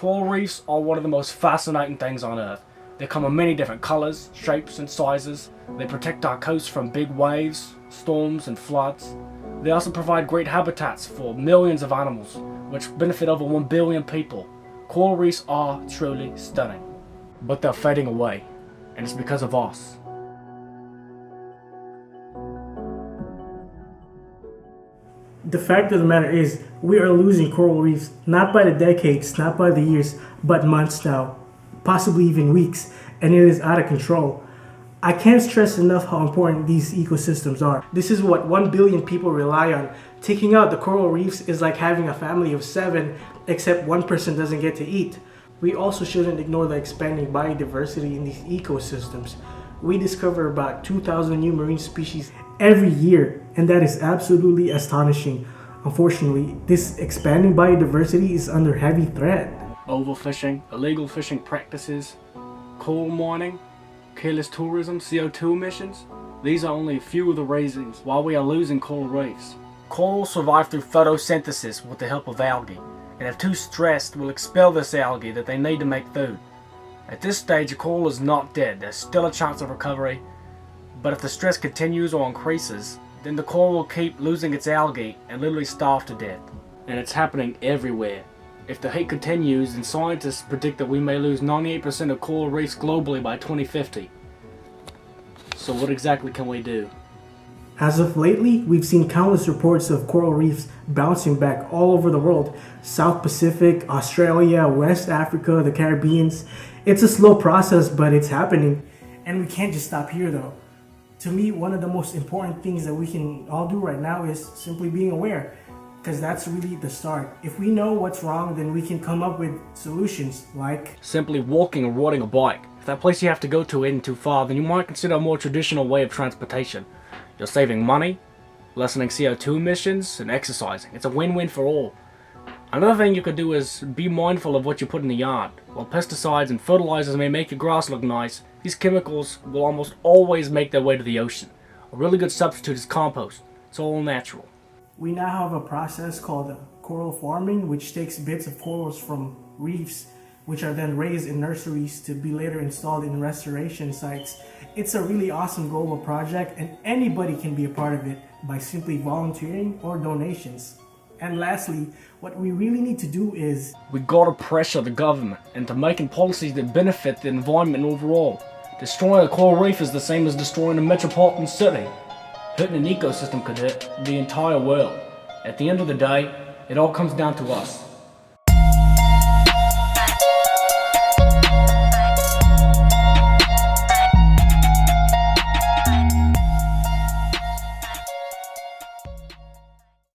Coral reefs are one of the most fascinating things on Earth. They come in many different colors, shapes and sizes. They protect our coast from big waves, storms and floods. They also provide great habitats for millions of animals, which benefit over 1 billion people. Coral reefs are truly stunning. But they're fading away, and it's because of us. The fact of the matter is, we are losing coral reefs, not by the decades, not by the years, but months now, possibly even weeks, and it is out of control. I can't stress enough how important these ecosystems are. This is what 1 billion people rely on. Taking out the coral reefs is like having a family of 7, except one person doesn't get to eat. We also shouldn't ignore the expanding biodiversity in these ecosystems. We discover about 2,000 new marine species every year, and that is absolutely astonishing. Unfortunately, this expanding biodiversity is under heavy threat. Overfishing, illegal fishing practices, coal mining, careless tourism, CO2 emissions. These are only a few of the reasons why we are losing coral reefs. Corals survive through photosynthesis with the help of algae, and if too stressed will expel this algae that they need to make food. At this stage, a coral is not dead. There's still a chance of recovery, but if the stress continues or increases, then the coral will keep losing its algae and literally starve to death. And it's happening everywhere. If the heat continues, then scientists predict that we may lose 98% of coral reefs globally by 2050. So what exactly can we do? As of lately, we've seen countless reports of coral reefs bouncing back all over the world. South Pacific, Australia, West Africa, the Caribbean. It's a slow process, but it's happening. And we can't just stop here though. To me, one of the most important things that we can all do right now is simply being aware, because that's really the start. If we know what's wrong, then we can come up with solutions like simply walking or riding a bike. If that place you have to go to isn't too far, then you might consider a more traditional way of transportation. You're saving money, lessening CO2 emissions, and exercising. It's a win-win for all. Another thing you could do is be mindful of what you put in the yard. While pesticides and fertilizers may make your grass look nice, these chemicals will almost always make their way to the ocean. A really good substitute is compost. It's all natural. we now have a process called coral farming, which takes bits of corals from reefs, which are then raised in nurseries to be later installed in restoration sites. It's a really awesome global project, and anybody can be a part of it by simply volunteering or donations. And lastly, what we really need to do is we gotta pressure the government into making policies that benefit the environment overall. Destroying a coral reef is the same as destroying a metropolitan city. Hurting an ecosystem could hurt the entire world. At the end of the day, it all comes down to us.